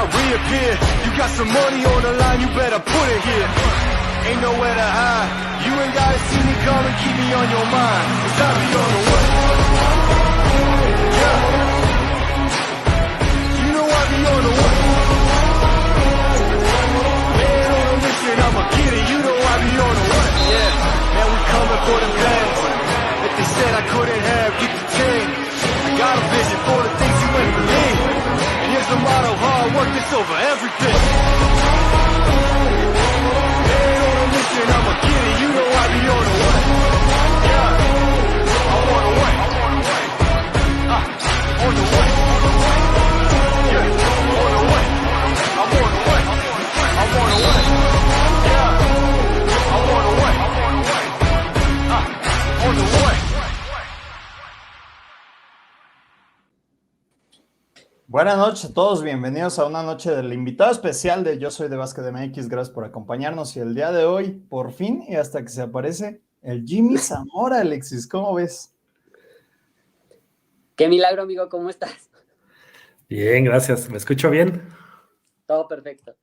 might reappear. You got some money on the line, you better put it here. Ain't nowhere to hide. You ain't gotta see me come and keep me on your mind. It's time to be on the way. Yeah. You know I be on the way. Man on a mission, I'ma get it. You know I be on the way. Yeah. Man, we coming for the bands. If they said I couldn't have, get the chain. I got a vision for the things you ain't believe. And here's the motto, hard work is over everything. Man on a mission, I'ma get it. You know I be on the way. Yeah. I'm on the way. On the way. Yeah. On the way. I'm on the way. I'm on the way. Yeah. I'm on the way. On the way. Buenas noches a todos, bienvenidos a una noche del invitado especial de Yo Soy de Básquet MX. Gracias por acompañarnos y el día de hoy, por fin, y hasta que se aparece, el Jimmy Zamora, Alexis, ¿cómo ves? Qué milagro, amigo, ¿cómo estás? Bien, gracias. ¿Me escucho bien? Todo perfecto.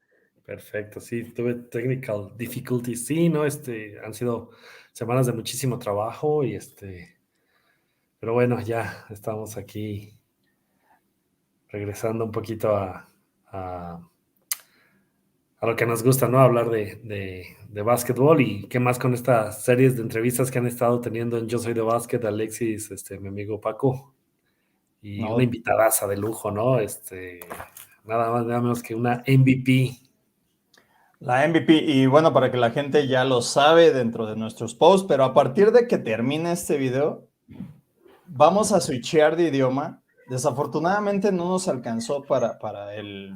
Perfecto, sí, tuve technical difficulties, sí, ¿no? Han sido semanas de muchísimo trabajo y pero bueno, ya estamos aquí regresando un poquito a lo que nos gusta, ¿no? Hablar de básquetbol y qué más con estas series de entrevistas que han estado teniendo en Yo Soy de Básquet, Alexis, mi amigo Paco, y una invitadaza de lujo, ¿no? Nada más, nada menos que una MVP. La MVP, y bueno, para que la gente ya lo sabe dentro de nuestros posts, pero a partir de que termine este video, vamos a switchear de idioma. Desafortunadamente no nos alcanzó para el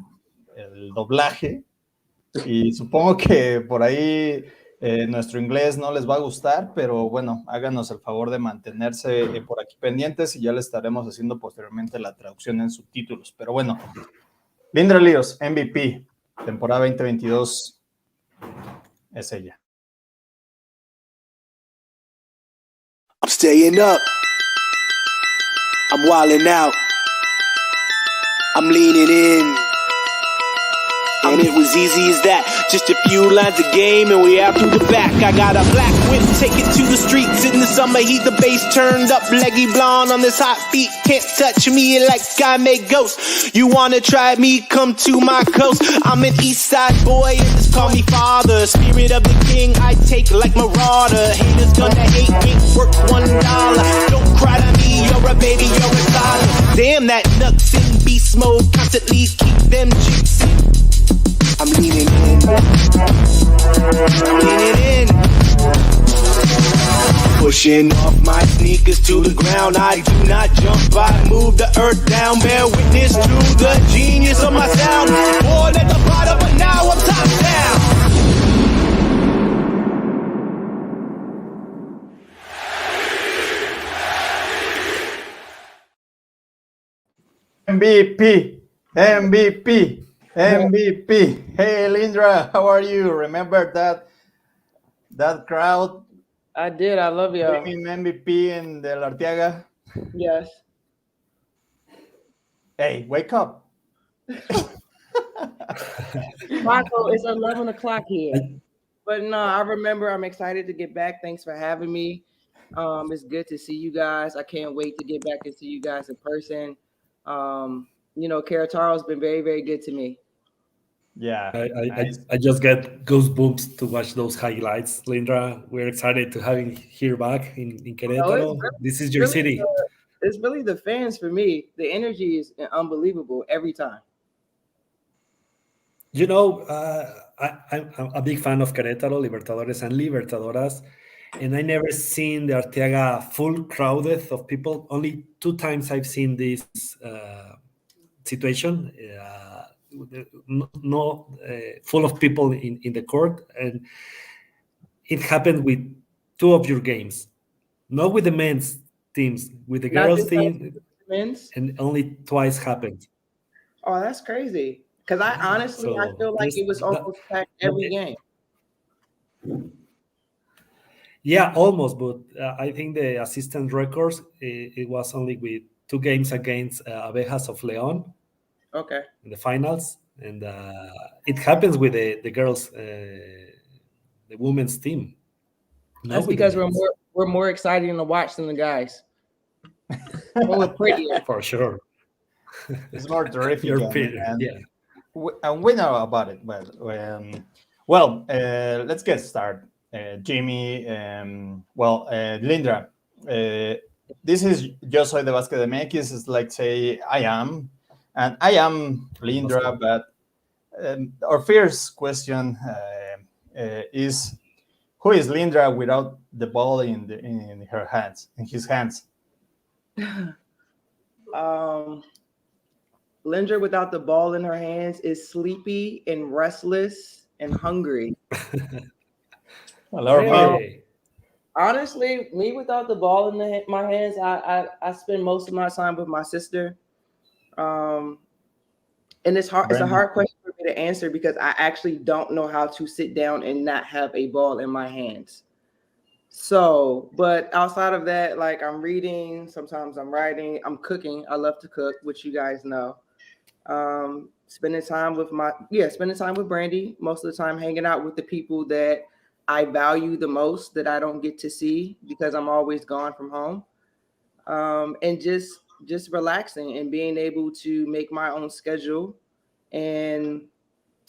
doblaje, y supongo que por ahí nuestro inglés no les va a gustar, pero bueno, háganos el favor de mantenerse por aquí pendientes y ya le estaremos haciendo posteriormente la traducción en subtítulos. Pero bueno, Lyndra Líos, MVP, temporada 2022, es ella. I'm staying up. I'm wilding out. I'm leaning in. And it was easy as that. Just a few lines of game and we out through the back. I got a black whip, take it to the streets in the summer heat. The bass turned up, leggy blonde on this hot beat. Can't touch me like I make ghosts. You wanna try me? Come to my coast. I'm an east side boy and just call me father. Spirit of the king, I take like marauder. Haters gonna hate me, worth $1. Don't cry to me, you're a baby, you're a solid. Damn, that nuts in beast mode, constantly keep them chicks in. I'm leaning in. I'm leaning in. Pushing off my sneakers to the ground. I do not jump, I move the earth down. Bear witness to the genius of my sound. Born at the bottom, but now I'm top down. MVP, MVP. MVP. Hey, Lyndra, how are you? Remember that crowd? I did. I love y'all. MVP in the Arteaga. Yes. Hey, wake up. Michael, it's 11 o'clock here. But no, I remember. I'm excited to get back. Thanks for having me. It's good to see you guys. I can't wait to get back and see you guys in person. You know, Queretaro's been very, very good to me. Yeah, I just get goosebumps to watch those highlights, Lyndra. We're excited to have you here back in Querétaro. This is your city. It's really the fans for me. The energy is unbelievable every time. You know, I'm a big fan of Querétaro, Libertadores and Libertadoras, and I never seen the Arteaga full crowded of people. Only 2 times I've seen this situation. Full of people in the court, and it happened with 2 of your games, not with the men's teams, with the girls team, and only twice happened. Oh, that's crazy. Because I honestly, I feel like it was almost packed every game. Yeah, almost, but I think the assistant records, it was only with 2 games against Abejas of León. Okay. In the finals, and it happens with the girls, the women's team. That's because we're more exciting to watch than the guys. We're prettier. For sure. It's more terrific. You're pretty, yeah. And we know about it, but well, let's get started. Jimmy, Lyndra, this is Yo Soy de Basket MX. It's like say I am, and I am Lyndra, but our first question is, who is Lyndra without the ball in her hands, in his hands? Lyndra without the ball in her hands is sleepy and restless and hungry. Honestly, me without the ball in my hands, I spend most of my time with my sister. And it's hard. It's a hard question for me to answer because I actually don't know how to sit down and not have a ball in my hands. So, but outside of that, like I'm reading, sometimes I'm writing, I'm cooking. I love to cook, which you guys know. Spending time with Brandy, most of the time hanging out with the people that I value the most that I don't get to see because I'm always gone from home. And just relaxing and being able to make my own schedule and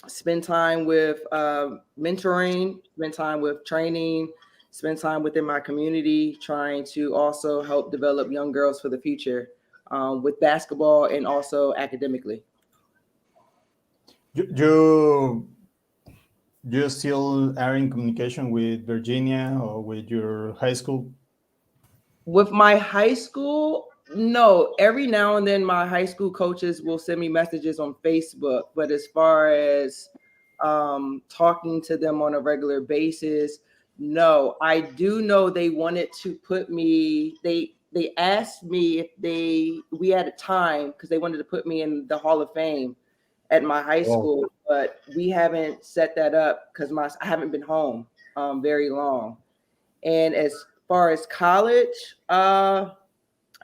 spend time with mentoring, spend time with training, spend time within my community, trying to also help develop young girls for the future with basketball and also academically. You still are in communication with Virginia or with your high school? With my high school, no. Every now and then my high school coaches will send me messages on Facebook. But as far as talking to them on a regular basis, no. I do know they wanted to put me, they asked me if we had a time because they wanted to put me in the Hall of Fame at my high school, but we haven't set that up because I haven't been home very long. And as far as college, I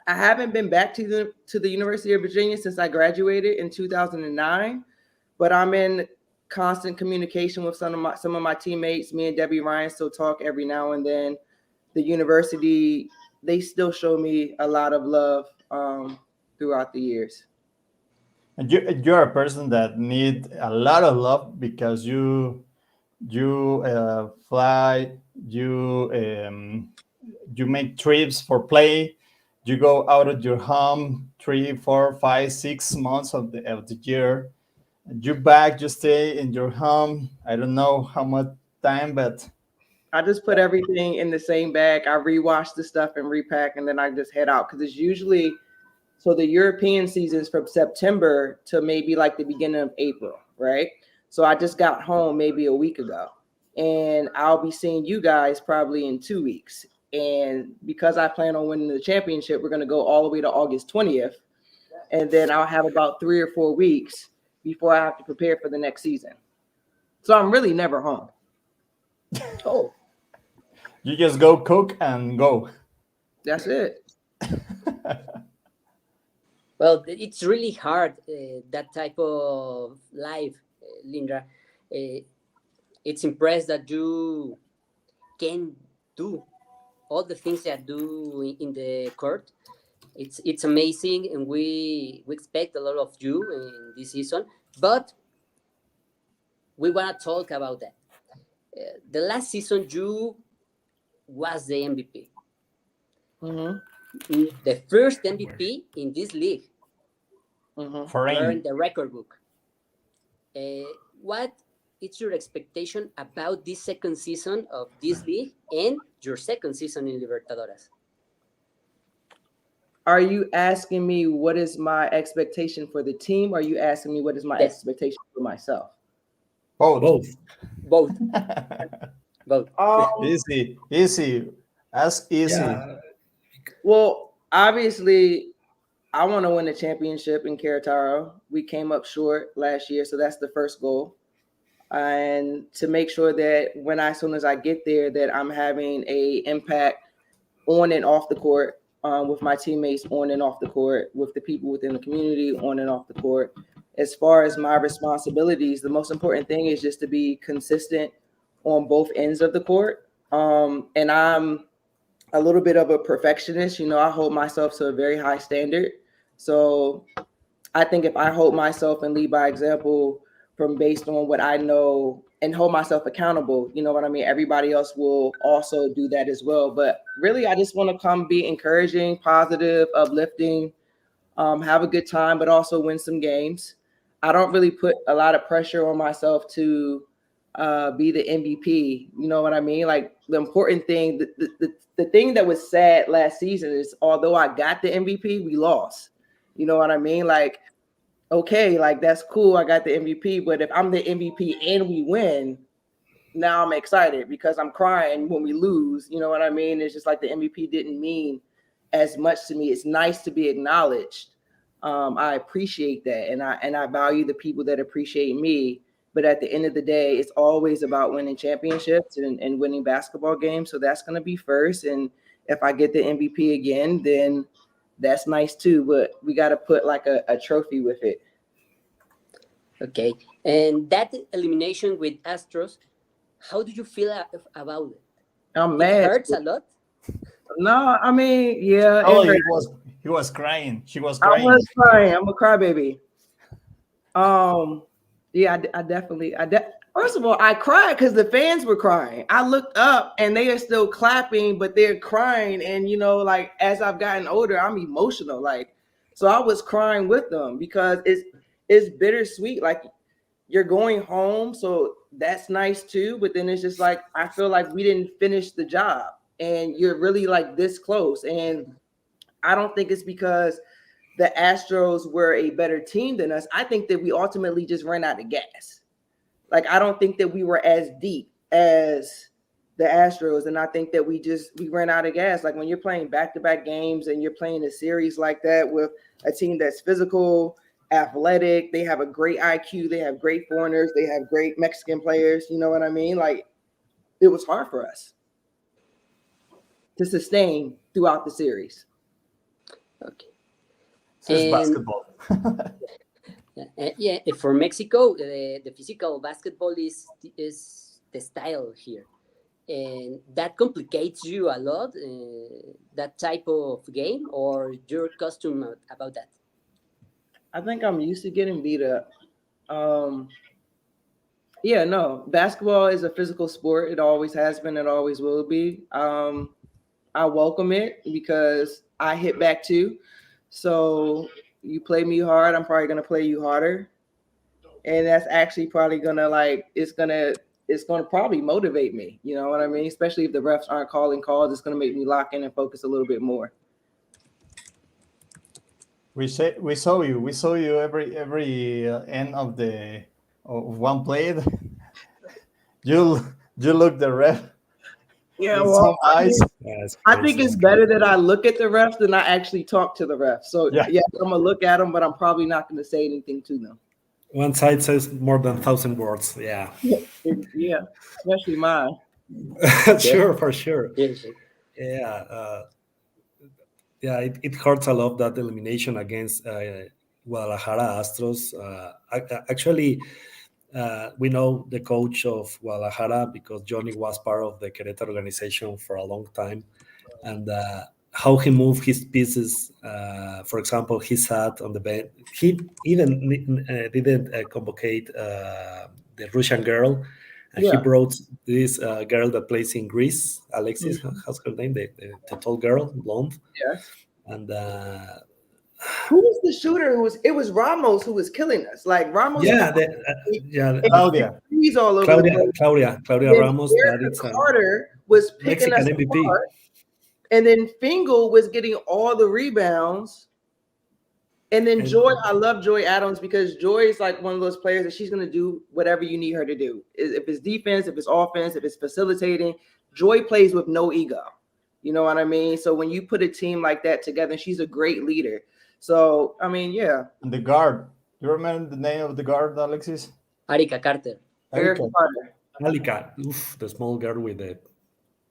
haven't been back to the University of Virginia since I graduated in 2009, but I'm in constant communication with some of my teammates. Me and Debbie Ryan still talk every now and then. The university, they still show me a lot of love throughout the years. And you're a person that need a lot of love because you fly, you make trips for play, you go out of your home 3, 4, 5, 6 months of the year. You back, you stay in your home. I don't know how much time, but I just put everything in the same bag. I rewash the stuff and repack, and then I just head out because it's usually. So the European season is from September to maybe like the beginning of April, right? So I just got home maybe a week ago, and I'll be seeing you guys probably in 2 weeks. And because I plan on winning the championship, we're going to go all the way to August 20th. And then I'll have about 3 or 4 weeks before I have to prepare for the next season. So I'm really never home. Oh. You just go cook and go. That's it. Well, it's really hard, that type of life, Lyndra. It's impressed that you can do all the things that do in the court. It's amazing, and we expect a lot of you in this season. But we want to talk about that. The last season, you was the MVP. Mm-hmm. The first MVP in this league. Mm-hmm. We're in the record book. What is your expectation about this second season of this league and your second season in Libertadoras? Are you asking me what is my expectation for the team? Or are you asking me what is my expectation for myself? Both. Both. Easy. Ask easy. Yeah. Well, obviously, I want to win the championship in Queretaro. We came up short last year, so that's the first goal. And to make sure that as soon as I get there, that I'm having a impact on and off the court, with my teammates on and off the court, with the people within the community on and off the court. as far as my responsibilities, the most important thing is just to be consistent on both ends of the court. And I'm a little bit of a perfectionist. You know, I hold myself to a very high standard. So I think if I hold myself and lead by example from based on what I know and hold myself accountable, you know what I mean? Everybody else will also do that as well. But really, I just want to come be encouraging, positive, uplifting, have a good time, but also win some games. I don't really put a lot of pressure on myself to be the MVP. You know what I mean? Like the important thing, the thing that was sad last season is although I got the MVP, we lost. You know what I mean? Like, okay, like that's cool. I got the MVP, but if I'm the MVP and we win, now I'm excited because I'm crying when we lose. You know what I mean? It's just like the MVP didn't mean as much to me. It's nice to be acknowledged. I appreciate that, and I value the people that appreciate me. But at the end of the day, it's always about winning championships and winning basketball games. So that's going to be first. And if I get the MVP again, then that's nice too. But we got to put like a trophy with it. Okay. And that elimination with Astros, how do you feel about it? I'm It mad. hurts a lot. No, I mean, yeah. Oh, it he was crying. She was I crying. was crying. I'm a crybaby. Yeah, I definitely. First of all, I cried because the fans were crying. I looked up and they are still clapping, but they're crying. And you know, like as I've gotten older, I'm emotional. Like, so I was crying with them because it's bittersweet. Like you're going home, so that's nice too. But then it's just like I feel like we didn't finish the job, and you're really like this close. And I don't think it's because the Astros were a better team than us. I think that we ultimately just ran out of gas. Like I don't think that we were as deep as the Astros, and I think that we ran out of gas. Like when you're playing back-to-back games and you're playing a series like that with a team that's physical, athletic, they have a great IQ, they have great foreigners, they have great Mexican players. You know what I mean? Like it was hard for us to sustain throughout the series. Okay. It's And basketball. yeah, for Mexico, the physical basketball is the style here, and that complicates you a lot. That type of game, or you're accustomed about that. I think I'm used to getting beat up. Yeah, no, basketball is a physical sport. It always has been. It always will be. I welcome it because I hit back too. So you play me hard, I'm probably gonna play you harder, and that's actually probably gonna it's gonna probably motivate me. You know what I mean? Especially if the refs aren't calling calls, it's gonna make me lock in and focus a little bit more. We saw you every end of one play. you look the ref. Yeah, with well, some eyes. I think it's better that I look at the refs than I actually talk to the refs. So Yeah. I'm gonna look at them, but I'm probably not gonna say anything to them. One side says more than 1,000 words. Yeah. Yeah, especially mine. Sure, for sure. Yes. Yeah. It hurts a lot, that elimination against Guadalajara Astros. Actually, we know the coach of Guadalajara because Johnny was part of the Queretaro organization for a long time, and how he moved his pieces. For example, he sat on the bench. He even didn't convocate the Russian girl. And he brought this girl that plays in Greece, Alexis, how's her name? The tall girl, blonde. Yes. And who was the shooter? It was Ramos who was killing us. Like Ramos. Claudia. He's all over the place. Claudia Ramos. That is Carter was picking Mexican us MVP. apart, and then Fingal was getting all the rebounds. And then Joy, I love Joy Adams because Joy is like one of those players that she's going to do whatever you need her to do. If it's defense, if it's offense, if it's facilitating, Joy plays with no ego. You know what I mean? So when you put a team like that together, she's a great leader. So, I mean, yeah. And the guard. You remember the name of the guard, Alexis? Erica Carter. Erica Carter. Alika, the small girl with the...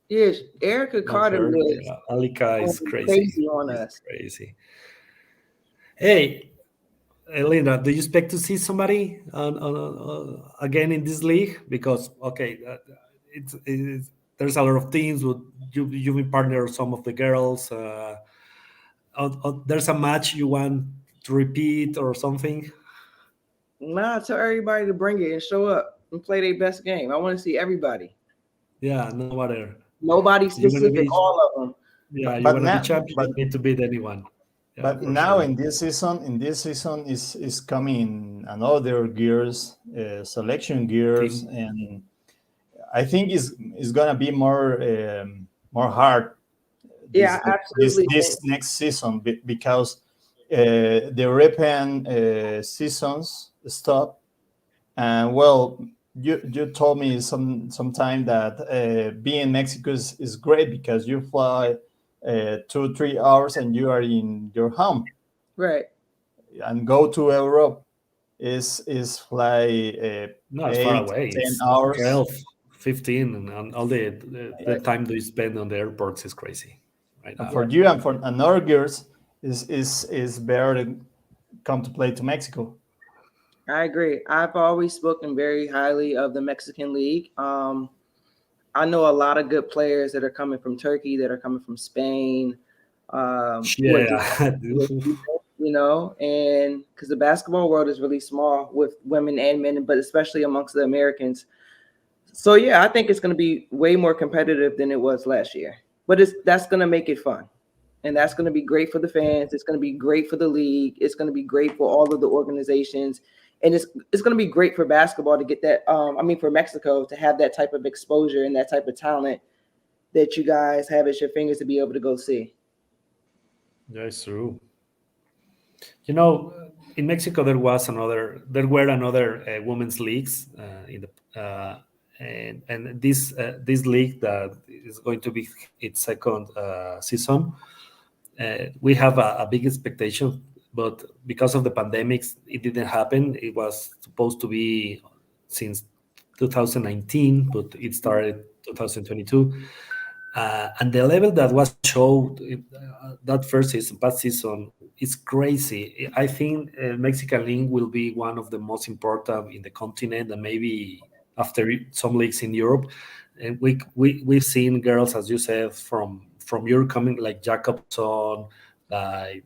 Yes, Erica Carter was... Yeah. Alika is crazy. Crazy on us. Crazy. Hey, Linda, do you expect to see somebody again in this league? Because okay, there's a lot of teams. You've been partner with some of the girls. There's a match you want to repeat or something? Nah, tell everybody to bring it and show up and play their best game. I want to see everybody. Yeah, no matter. Nobody specific, all of them. Yeah, you but want to now, be champion, you need to beat anyone. Yeah, but for now sure. in this season is coming another gears, selection gears, Team. and I think is gonna be more hard Yeah, absolutely. this next season because the European seasons stop, and well, you told me sometime that being in Mexico is great because you fly 2-3 hours and you are in your home, Right. and go to Europe is fly No, it's far 8, away. 10 It's hours. 12, 15, and all the time that you spend on the airports is crazy right And now. for you and for another girls is better to come to play to Mexico. I agree. I've always spoken very highly of the Mexican League. I know a lot of good players that are coming from Turkey, that are coming from Spain. Yeah. You know, and because the basketball world is really small with women and men, but especially amongst the Americans. So yeah, I think it's going to be way more competitive than it was last year. But that's going to make it fun, and that's going to be great for the fans. It's going to be great for the league. It's going to be great for all of the organizations, and it's going to be great for basketball to get that. For Mexico to have that type of exposure and that type of talent that you guys have at your fingers to be able to go see. That's true. You know, in Mexico there were another women's leagues in the and this league that is going to be its second season. We have a big expectation, but because of the pandemics, it didn't happen. It was supposed to be since 2019, but it started 2022. And the level that was showed that first season, past season, is crazy. I think Mexican League will be one of the most important in the continent, and maybe after some leagues in Europe. And we've seen girls, as you said, from Europe coming, like Jacobson, like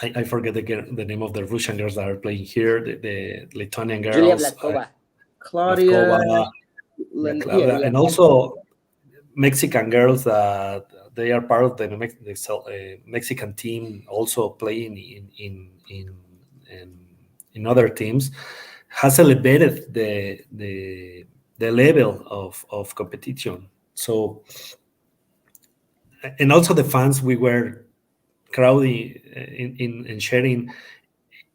I forget the name of the Russian girls that are playing here, the Lithuanian girls, Julia Blatkova. Claudia, Claudia, and also Mexican girls that they are part of the Mexican team, also playing in other teams, has elevated the level of competition. So, and also the fans, we were crowding in sharing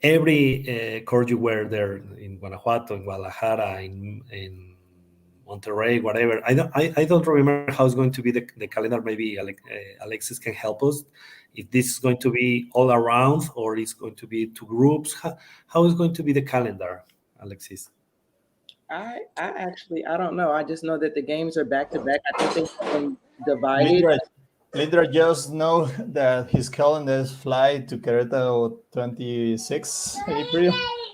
every court you were there in Guanajuato, in Guadalajara, in Monterrey, whatever. I don't remember how it's going to be the calendar. Maybe Alexis can help us. If this is going to be all around or it's going to be two groups. How is going to be the calendar, Alexis? I don't know. I just know that the games are back to back. I think they've been divided. Lyndra just know that his calendars fly to Queretaro 26 April.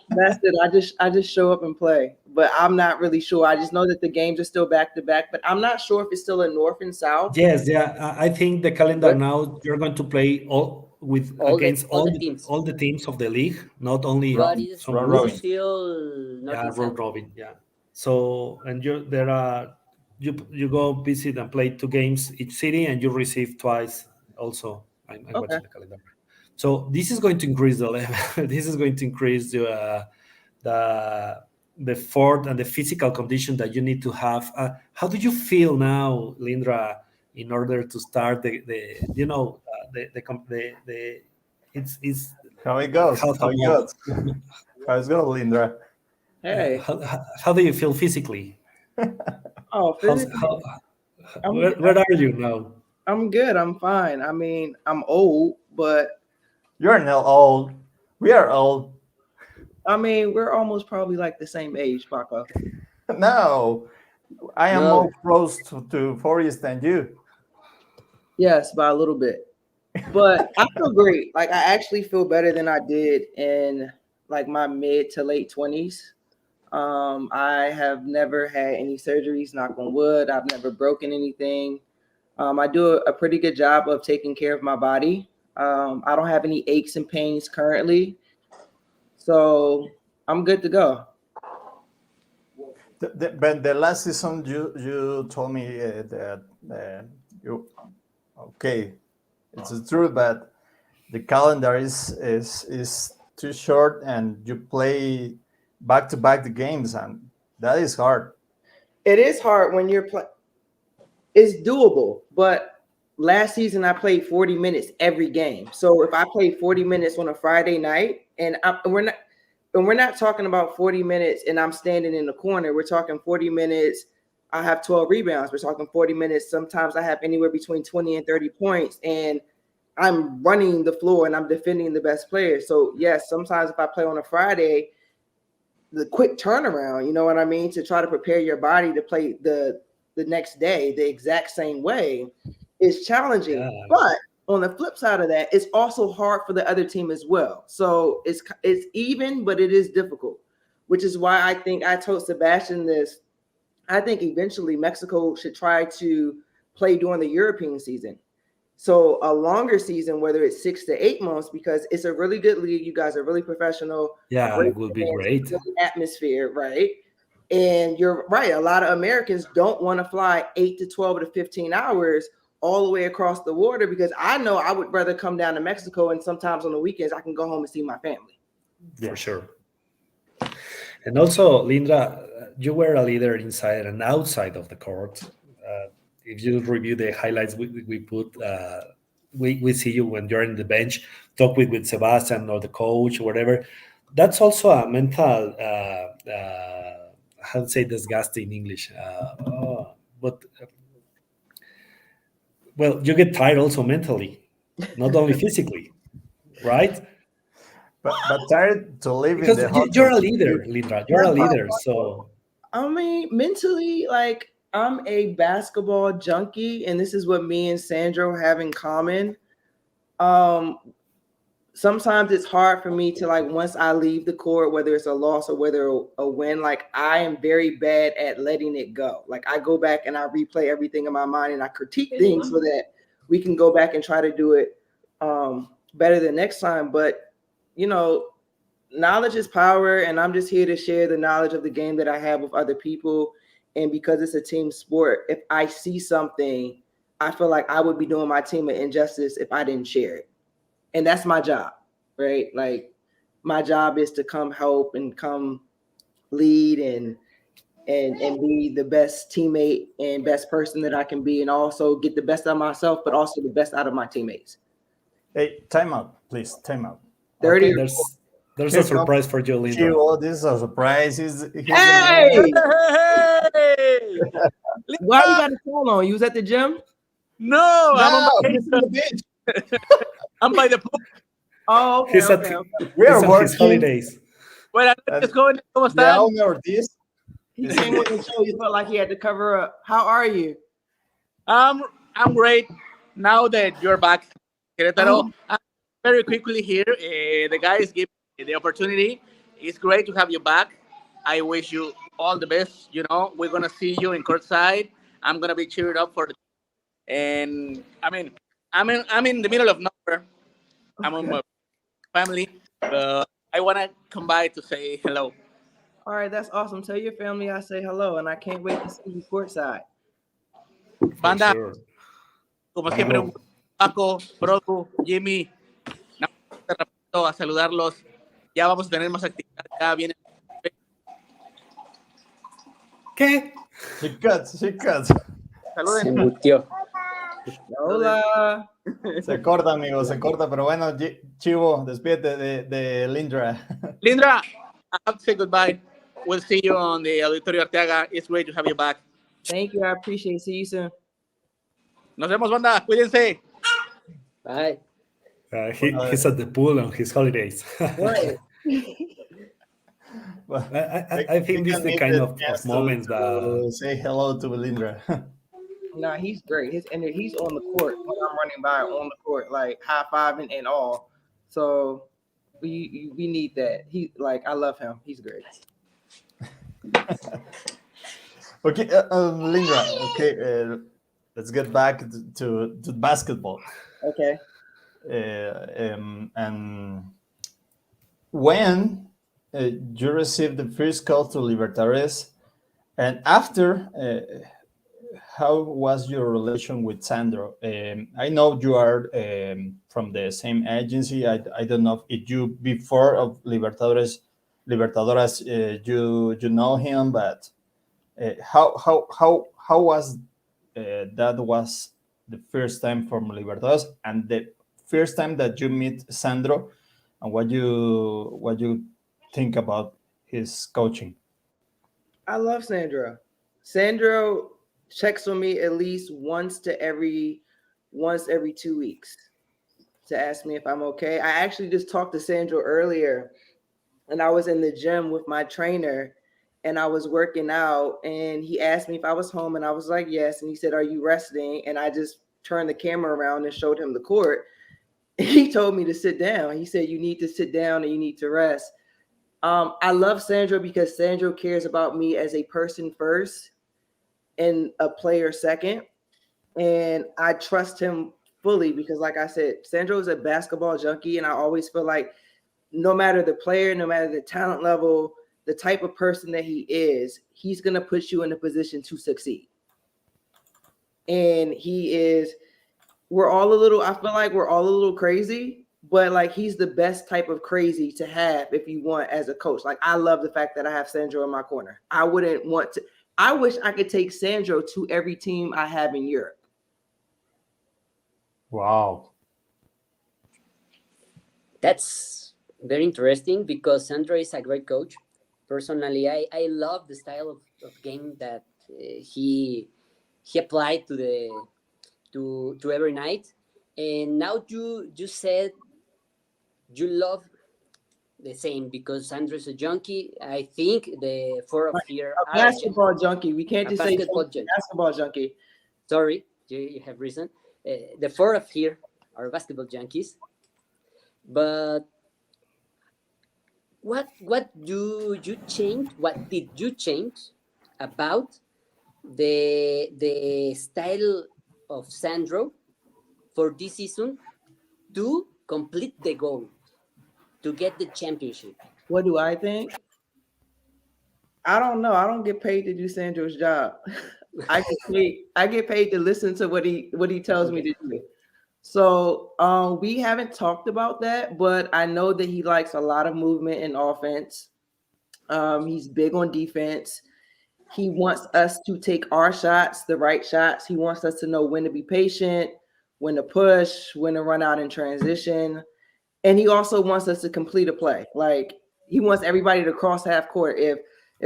That's it. I just show up and play, but I'm not really sure. I just know that the games are still back to back, but I'm not sure if it's still a north and south. Yes, yeah. I think the calendar now you're going to play against all the teams of the league, not only but it's some groups. still not round robin. Yeah. So and you go visit and play 2 games each city, and you receive twice. Also, I'm watching the calendar. So this is going to increase the level. This is going to increase the fort and the physical condition that you need to have. How do you feel now, Lyndra, in order to start the it's how it goes? How's it going, Lyndra? Hey, how do you feel physically? Physically, where are you now? I'm good. I'm fine. I mean, I'm old, but you're not old. We are old. I mean, we're almost probably like the same age, Paco. No, I am more close to Forrest than you. Yes, by a little bit. But I feel great. Like I actually feel better than I did in like my mid to late 20s. I have never had any surgeries, knock on wood. I've never broken anything. I do a pretty good job of taking care of my body. I don't have any aches and pains currently. So I'm good to go. But the last season, you told me that you okay, it's the truth, but the calendar is too short, and you play back to back the games, and that is hard. It is hard when you're playing. It's doable, but last season I played 40 minutes every game. So if I played 40 minutes on a Friday night, and we're not talking about 40 minutes and I'm standing in the corner. We're talking 40 minutes. I have 12 rebounds. We're talking 40 minutes. Sometimes I have anywhere between 20 and 30 points, and I'm running the floor and I'm defending the best players. So yes, sometimes if I play on a Friday, the quick turnaround, you know what I mean, to try to prepare your body to play the next day the exact same way is challenging. Yeah. But on the flip side of that, it's also hard for the other team as well. So it's even, but it is difficult, which is why I think I told Sebastian this. I think eventually Mexico should try to play during the European season. So a longer season, whether it's 6 to 8 months, because it's a really good league. You guys are really professional. Yeah, it would be great. Atmosphere, right? And you're right. A lot of Americans don't want to fly 8 to 12 to 15 hours all the way across the water, because I know I would rather come down to Mexico, and sometimes on the weekends I can go home and see my family. Yeah, for sure. And also, Lyndra, you were a leader inside and outside of the court. If you review the highlights we put, we see you when you're in the bench, talk with Sebastian or the coach or whatever. That's also a mental, how to say disgusting in English, but well, you get tired also mentally, not only physically, right? But tired to live because in the you're a leader, Lyndra. You're a leader, so I mean, mentally, like I'm a basketball junkie, and this is what me and Sandro have in common. Sometimes it's hard for me to, like, once I leave the court, whether it's a loss or whether a win, like I am very bad at letting it go. Like I go back and I replay everything in my mind and I critique things so that we can go back and try to do it better the next time. But you know, knowledge is power, and I'm just here to share the knowledge of the game that I have with other people. And because it's a team sport, if I see something, I feel like I would be doing my team an injustice if I didn't share it. And that's my job, right? Like my job is to come help and come lead and be the best teammate and best person that I can be, and also get the best out of myself, but also the best out of my teammates. Hey, time out, please. Time out. 30. Okay, there's a surprise for you, Lyndra. Oh, this is a surprise. Hey! Why you got a phone on? You was at the gym? No, I'm on the bench. I'm by the pool. Oh, okay. We are working. His holidays. Bueno, ¿cómo están? He came with the show. You felt like he had to cover up. How are you? I'm great. Now that you're back, Queretaro, very quickly here. The guys give me the opportunity. It's great to have you back. I wish you all the best. You know, we're gonna see you in courtside. I'm gonna be cheered up for the. And I mean, I'm in the middle of nowhere. I'm with my family. I wanna come by to say hello. All right, that's awesome. Tell your family I say hello, and I can't wait to see you courtside. Banda, como siempre, Paco, Produ, Jimmy, a saludarlos. Ya vamos a tener más actividad. Ya viene. ¿Qué? She cuts. Se mutió. Hola. Se corta, amigo, se corta. Pero bueno, Chivo, despídete de Lyndra. Lyndra, I have to say goodbye. We'll see you on the Auditorio Arteaga. It's great to have you back. Thank you. I appreciate it. See you soon. Nos vemos, banda. Cuídense. Bye. He's at the pool on his holidays. Well, I think this is the kind of moments that say hello to Lyndra. Nah, he's great. He's on the court when I'm running by on the court, like high fiving and all. So we need that. I love him. He's great. Okay, Lyndra. Okay, let's get back to basketball. Okay. And when you received the first call to Libertadoras, and after, how was your relation with Sandro? I know you are from the same agency. I don't know if you before of Libertadoras, you know him, but how was that was the first time from Libertadoras and the first time that you meet Sandro, and what you think about his coaching? I love Sandro. Sandro checks on me at least once every 2 weeks to ask me if I'm okay. I actually just talked to Sandro earlier, and I was in the gym with my trainer and I was working out, and he asked me if I was home, and I was like, yes. And he said, are you resting? And I just turned the camera around and showed him the court. He told me to sit down. He said, you need to sit down and you need to rest. I love Sandro because Sandro cares about me as a person first and a player second. And I trust him fully because, like I said, Sandro is a basketball junkie. And I always feel like no matter the player, no matter the talent level, the type of person that he is, he's going to put you in a position to succeed. And I feel like we're all a little crazy, but like he's the best type of crazy to have if you want as a coach. Like I love the fact that I have Sandro in my corner. I wish I could take Sandro to every team I have in Europe. Wow. That's very interesting because Sandro is a great coach. Personally, I love the style of game that he applied to every night. And now you said you love the same because Sandro is a junkie. I think the four of here a basketball junkie. We can't just say basketball junkie. Sorry, you have reason. The four of here are basketball junkies. But what do you change? What did you change about the style of Sandro for this season to complete the goal, to get the championship? What do I think? I don't know. I don't get paid to do Sandro's job. I get paid to listen to what he tells me to do. So we haven't talked about that, but I know that he likes a lot of movement in offense. He's big on defense. He wants us to take our shots, the right shots. He wants us to know when to be patient, when to push, when to run out in transition. And he also wants us to complete a play. Like he wants everybody to cross half court. If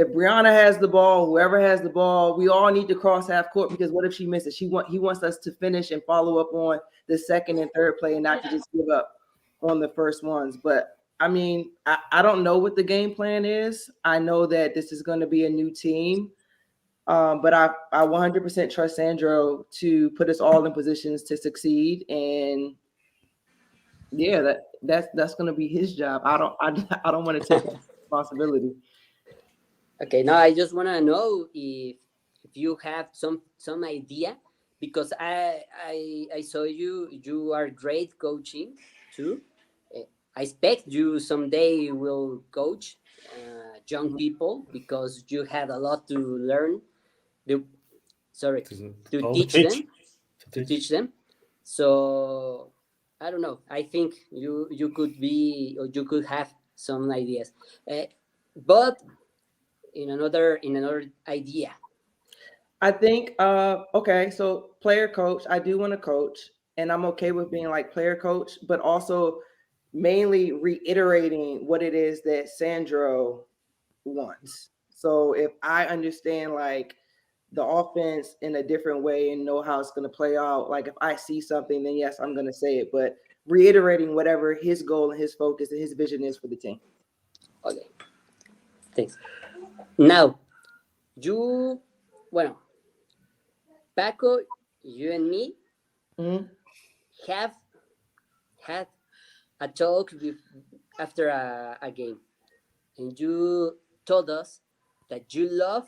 Brianna has the ball, whoever has the ball, we all need to cross half court because what if she misses? He wants us to finish and follow up on the second and third play and not to just give up on the first ones. But I mean, I don't know what the game plan is. I know that this is going to be a new team. But I 100% trust Sandro to put us all in positions to succeed. And yeah, that's going to be his job. I don't want to take responsibility. Okay, now I just want to know if you have some idea, because I saw you are great coaching too. I expect you someday will coach young people because you have a lot to learn. To teach them. So I don't know. I think you could be, or you could have some ideas, but in another idea. I think okay, so player coach, I do want to coach, and I'm okay with being like player coach, but also mainly reiterating what it is that Sandro wants. So if I understand like the offense in a different way and know how it's going to play out, like if I see something, then yes, I'm going to say it, but reiterating whatever his goal and his focus and his vision is for the team. Okay, thanks. Now, Paco, you and me Mhm. have had a talk after a game, and you told us that you love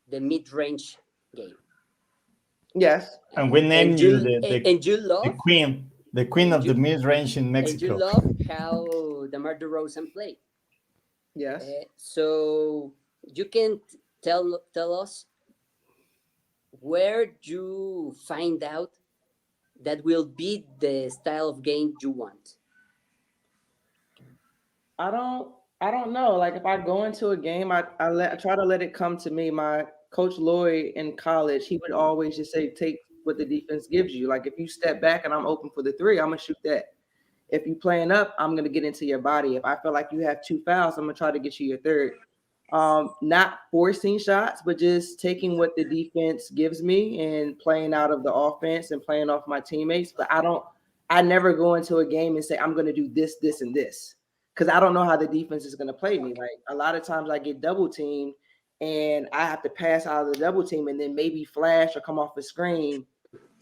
the mid-range game, Yes. And we named and you you and you love the queen and of the you mid-range in and you Mexico. love how DeMar DeRozan play. Yes. So you can tell us where you find out that will be the style of game you want. I don't know. Like if I go into a game, I try to let it come to me. My coach Lloyd in college, he would always just say, take what the defense gives you. Like if you step back and I'm open for the three, I'm gonna shoot that. If you playing up, I'm gonna get into your body. If I feel like you have 2 fouls, I'm gonna try to get you your third. Not forcing shots, but just taking what the defense gives me and playing out of the offense and playing off my teammates. But I never go into a game and say I'm gonna do this, this, and this. Because I don't know how the defense is gonna play me. Like a lot of times I get double teamed and I have to pass out of the double team and then maybe flash or come off the screen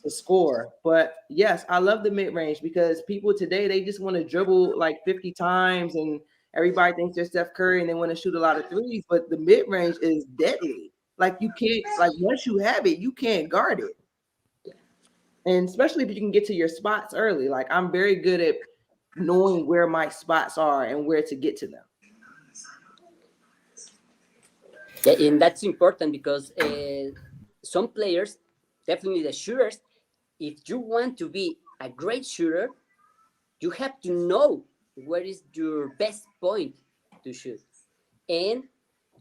to score. But yes, I love the mid range because people today they just want to dribble like 50 times and everybody thinks they're Steph Curry and they want to shoot a lot of threes. But the mid range is deadly. Like you can't like once you have it, you can't guard it. And especially if you can get to your spots early. Like I'm very good at knowing where my spots are and where to get to them. Yeah, and that's important because some players, definitely the shooters, if you want to be a great shooter, you have to know where is your best point to shoot, and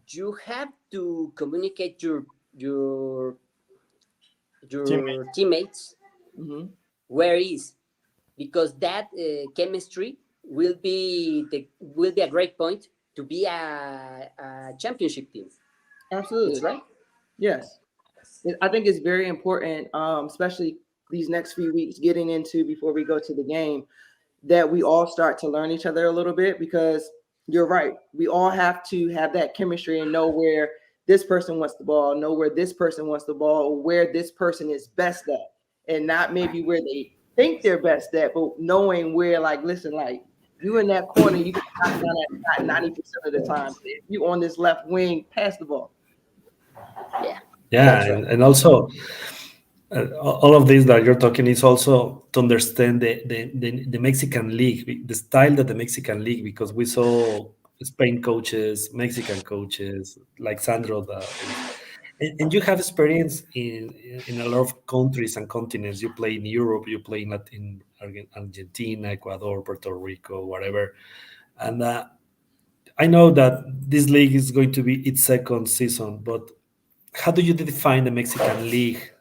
you have to communicate your teammates Mm-hmm. where is, because that chemistry will be a great point to be a championship team. Absolutely. It's right. Yes. I think it's very important, especially these next few weeks getting into before we go to the game, that we all start to learn each other a little bit because you're right. We all have to have that chemistry and know where this person wants the ball, know where this person wants the ball, or where this person is best at, and not maybe where they think they're best at, but knowing where, like, listen, like you in that corner, you can knock down that 90% of the time. If you on this left wing, pass the ball. Yeah. Yeah, That's right. and also all of this that you're talking is also to understand the Mexican league, the style that the Mexican league, because we saw Spain coaches, Mexican coaches like Sandro, and you have experience in a lot of countries and continents. You play in Europe, you play in Argentina, Ecuador, Puerto Rico, whatever, and I know that this league is going to be its second season, but how do you define the Mexican league?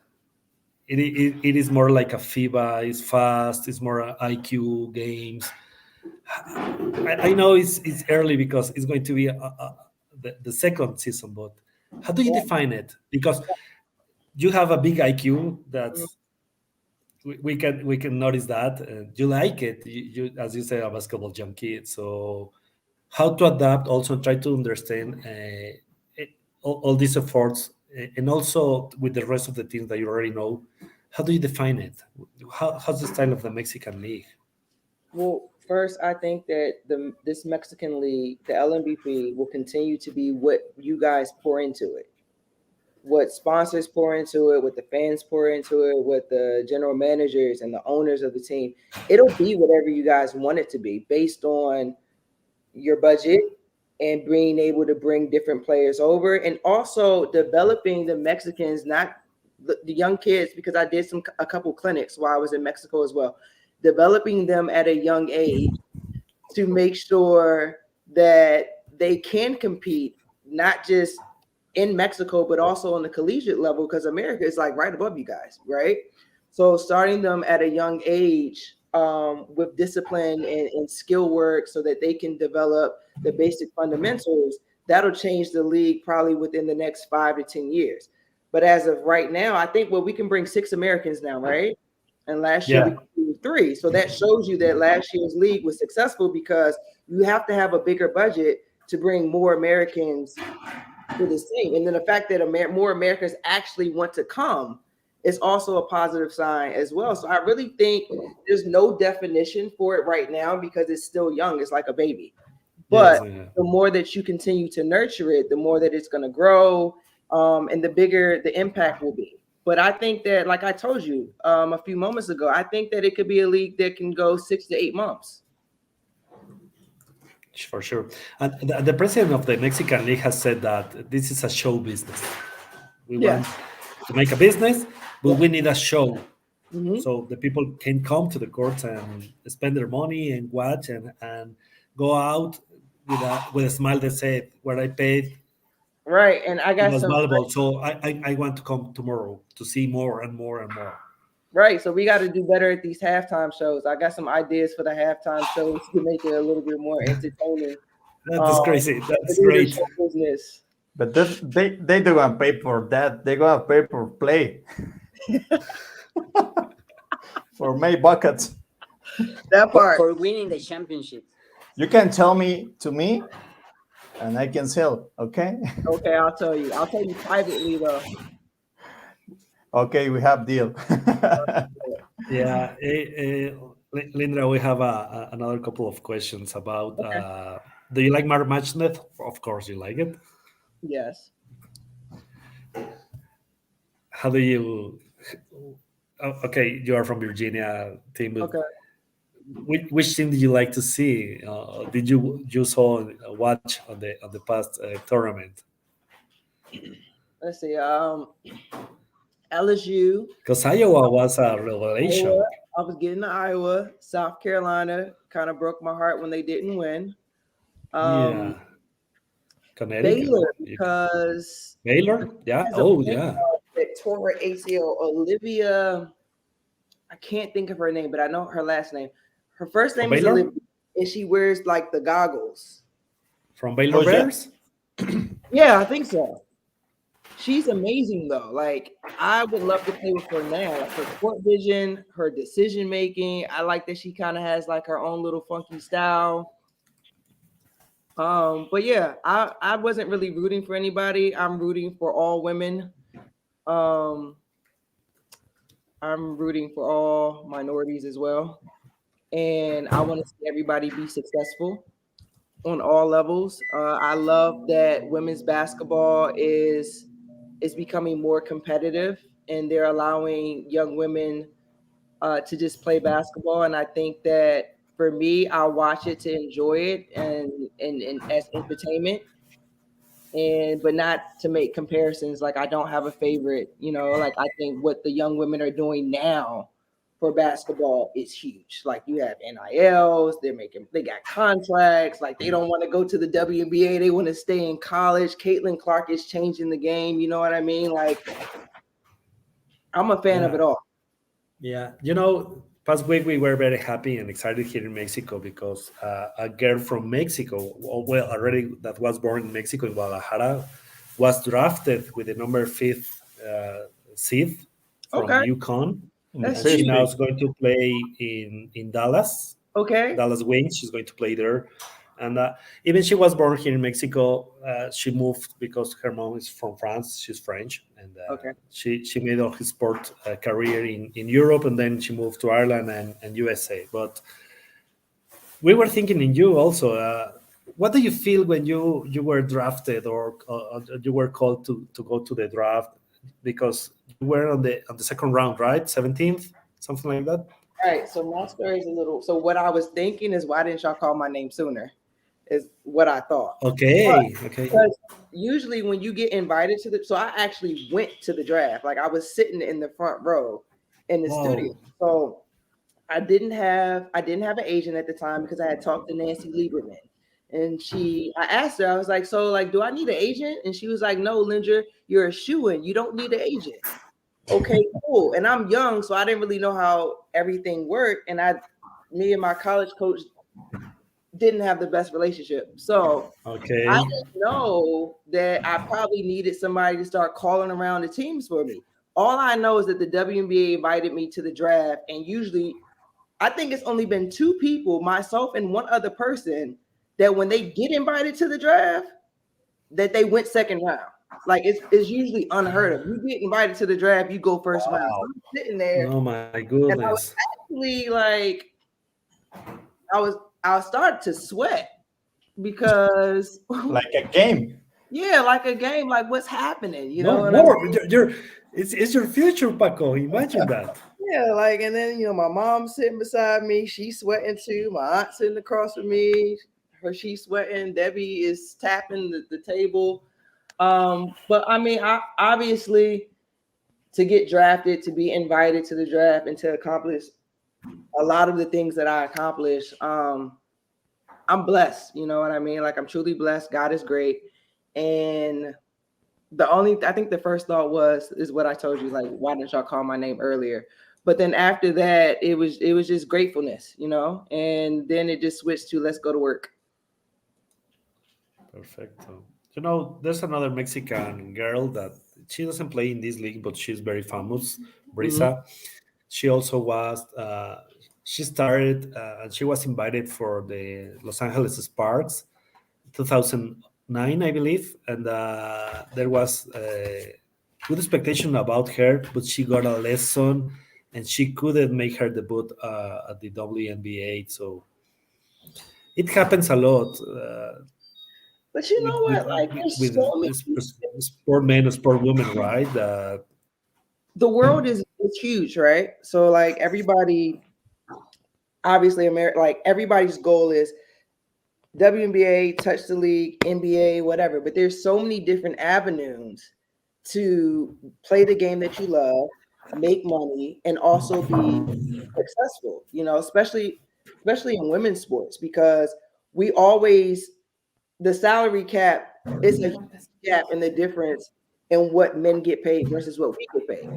It is more like a FIBA. It's fast. It's more IQ games. I know it's early because it's going to be the second season, but how do you define it? Because you have a big IQ. That's we can notice that. You like it. You as you say, a basketball junkie. So how to adapt? Also try to understand all these efforts, and also with the rest of the teams that you already know. How do you define it? How's the style of the Mexican league? Well, first, I think that this Mexican league, the LNBP, will continue to be what you guys pour into it, what sponsors pour into it, what the fans pour into it, what the general managers and the owners of the team. It'll be whatever you guys want it to be, based on your budget and being able to bring different players over, and also developing the Mexicans, not the young kids, because I did a couple clinics while I was in Mexico as well, developing them at a young age to make sure that they can compete, not just in Mexico, but also on the collegiate level, because America is like right above you guys, right? So starting them at a young age with discipline and skill work so that they can develop the basic fundamentals, that'll change the league probably within the next 5 to 10 years. But as of right now, I think we can bring 6 Americans now, right? And last year we could 3. So that shows you that last year's league was successful because you have to have a bigger budget to bring more Americans to this team. And then the fact that more Americans actually want to come it's also a positive sign as well. So I really think there's no definition for it right now because it's still young. It's like a baby. But the more that you continue to nurture it, the more that it's going to grow, and the bigger the impact will be. But I think that, like I told you a few moments ago, I think that it could be a league that can go 6 to 8 months. For sure. And the president of the Mexican League has said that this is a show business. We want to make a business, but we need a show. So the people can come to the courts and spend their money and watch and go out with a smile that said, "What I paid, right?" And I got was some valuable. So I want to come tomorrow to see more and more and more. Right. So we got to do better at these halftime shows. I got some ideas for the halftime shows to make it a little bit more entertaining. That's crazy. That's great. Business. But they do want pay for that. They gonna pay for play. For May buckets. That part. For winning the championship. You can tell me to me, and I can sell. Okay. Okay, I'll tell you. I'll tell you privately though. Okay, we have deal. Yeah, Lyndra, we have another couple of questions about. Do you like March Madness? Of course, you like it. Yes. How do you? Okay, you are from Virginia team. Okay. Which team did you like to see? Did you saw watch on the past tournament? Let's see. LSU. Because Iowa was a revelation. Iowa, I was getting to Iowa. South Carolina kind of broke my heart when they didn't win. Connecticut. Baylor, because Baylor, yeah. Oh, yeah. That tore her ACL. Olivia, I can't think of her name, but I know her last name. Her first name is Olivia, and she wears like the goggles. From Baylor Bears? Yeah, I think so. She's amazing though. Like, I would love to play with her now. Like, her court vision, her decision making. I like that she kind of has like her own little funky style. But yeah, I wasn't really rooting for anybody. I'm rooting for all women. I'm rooting for all minorities as well. And I want to see everybody be successful on all levels. I love that women's basketball is becoming more competitive, and they're allowing young women to just play basketball. And I think that for me, I'll watch it to enjoy it and as entertainment, but not to make comparisons. Like, I don't have a favorite, like, I think what the young women are doing now for basketball is huge. Like, you have NILs, they got contracts, like they don't want to go to the WNBA, they want to stay in college. Caitlin Clark is changing the game, you know what I mean? Like, I'm a fan of it all. Yeah, past week we were very happy and excited here in Mexico because a girl from Mexico, already that was born in Mexico in Guadalajara, was drafted with the number 5th seed from UConn. And she now is going to play in Dallas. Okay. Dallas Wings. She's going to play there. And even she was born here in Mexico. She moved because her mom is from France. She's French. And she made her sport career in Europe, and then she moved to Ireland and USA. But we were thinking in you also. What do you feel when you were drafted or you were called to go to the draft? Because you were on the second round, right? 17th, something like that. Right. So my story is a little. So what I was thinking is, why didn't y'all call my name sooner? Is what I thought. Okay. Because usually when you get invited to so I actually went to the draft. Like, I was sitting in the front row in the studio. So I didn't have an agent at the time because I had talked to Nancy Lieberman. And I asked her, I was like, so, like, do I need an agent? And she was like, no, Lyndra, you're a shoo-in. You don't need an agent. Okay, cool. And I'm young, so I didn't really know how everything worked. And me and my college coach didn't have the best relationship. So I didn't know that I probably needed somebody to start calling around the teams for me. All I know is that the WNBA invited me to the draft. And usually, I think it's only been 2 people, myself and one other person, that when they get invited to the draft, that they went second round. Like it's usually unheard of. You get invited to the draft, you go first round. So I'm sitting there, Oh my and I was goodness. actually like, I started to sweat because Like a game. yeah, like a game, like what's happening, you No know what I more. mean? It's your future, Paco. Imagine that. Yeah, like, and then my mom's sitting beside me, she's sweating too. My aunt sitting across from me, she's sweating. Debbie is tapping the table. But I mean, I obviously to get drafted, to be invited to the draft, and to accomplish a lot of the things that I accomplished, I'm blessed. You know what I mean? Like, I'm truly blessed. God is great, and I think the first thought is what I told you, like, why didn't y'all call my name earlier? But then after that, it was just gratefulness, and then it just switched to let's go to work. Perfecto. There's another Mexican girl that she doesn't play in this league, but she's very famous, Brisa. She also was, she started, and she was invited for the Los Angeles Sparks 2009, I believe. And there was good expectation about her, but she got a lesson and she couldn't make her debut at the WNBA. So it happens a lot. But you know what? Like, there's so many. Sport men or sport women, right? The world is huge, right? So like everybody, obviously, like everybody's goal is WNBA, touch the league, NBA, whatever. But there's so many different avenues to play the game that you love, make money, and also be successful. Especially in women's sports, because the salary cap is a gap in the difference in what men get paid versus what we get paid.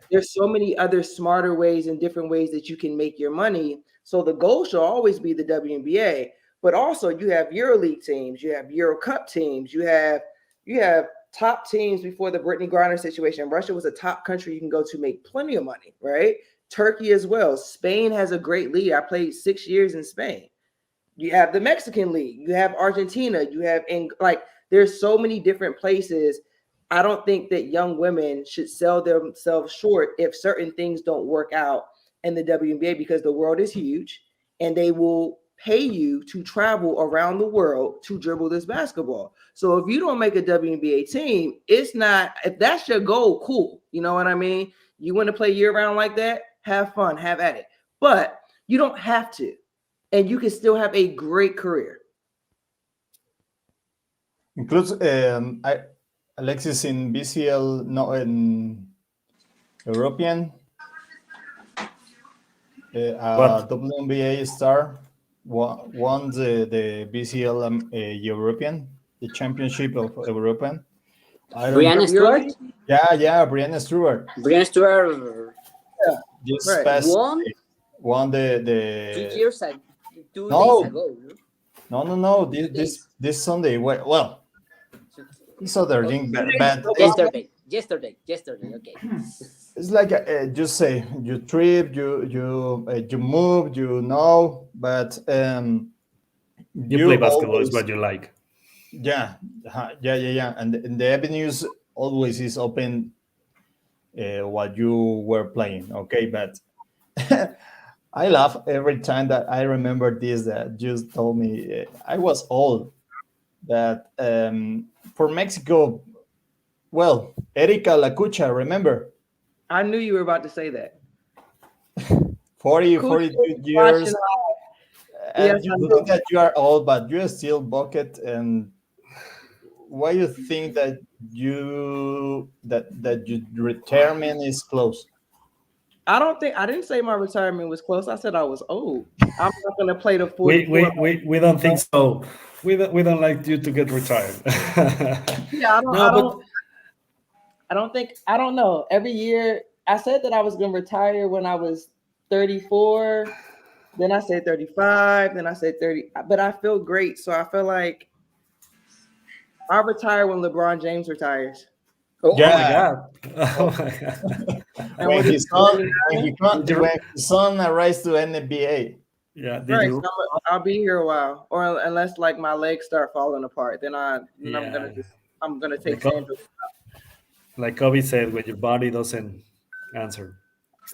There's so many other smarter ways and different ways that you can make your money. So the goal should always be the WNBA, but also you have EuroLeague teams, you have Euro Cup teams, you have top teams before the Brittany Griner situation. Russia was a top country you can go to make plenty of money, right? Turkey as well. Spain has a great league. I played 6 years in Spain. You have the Mexican League, you have Argentina, you have there's so many different places. I don't think that young women should sell themselves short if certain things don't work out in the WNBA, because the world is huge and they will pay you to travel around the world to dribble this basketball. So if you don't make a WNBA team, if that's your goal, cool. You know what I mean? You want to play year round like that? Have fun, have at it. But you don't have to. And you can still have a great career. Includes Alexis in BCL, no, in European. WNBA star won the BCL European, the championship of European. Brianna Stewart? Yeah, Brianna Stewart. Brianna Stewart won the 2 years ago. 2 No. days ago. No. This Sunday. Well, this other thing, but yesterday. Okay. It's like just say you trip, you move, but you play basketball is what you like. Yeah, and the avenues always is open while you were playing. Okay, but I laugh every time that I remember this, that just told me I was old, that for Mexico, well, Erika Lacucha, remember? I knew you were about to say that. 42 years. And you think that you are old, but you're still bucket. And why you think that your retirement is close? I didn't say my retirement was close. I said I was old. I'm not going to play the full. We don't think so. We don't like you to get retired. Yeah, I don't know. Every year I said that I was going to retire when I was 34. Then I said 35. Then I said 30. But I feel great. So I feel like I'll retire when LeBron James retires. Oh my God. Oh my God. And when his son arrives to NBA. Yeah. Right. So I'll be here a while. Or unless like my legs start falling apart, then I'm gonna take Sanders out. Like Kobe said, when your body doesn't answer.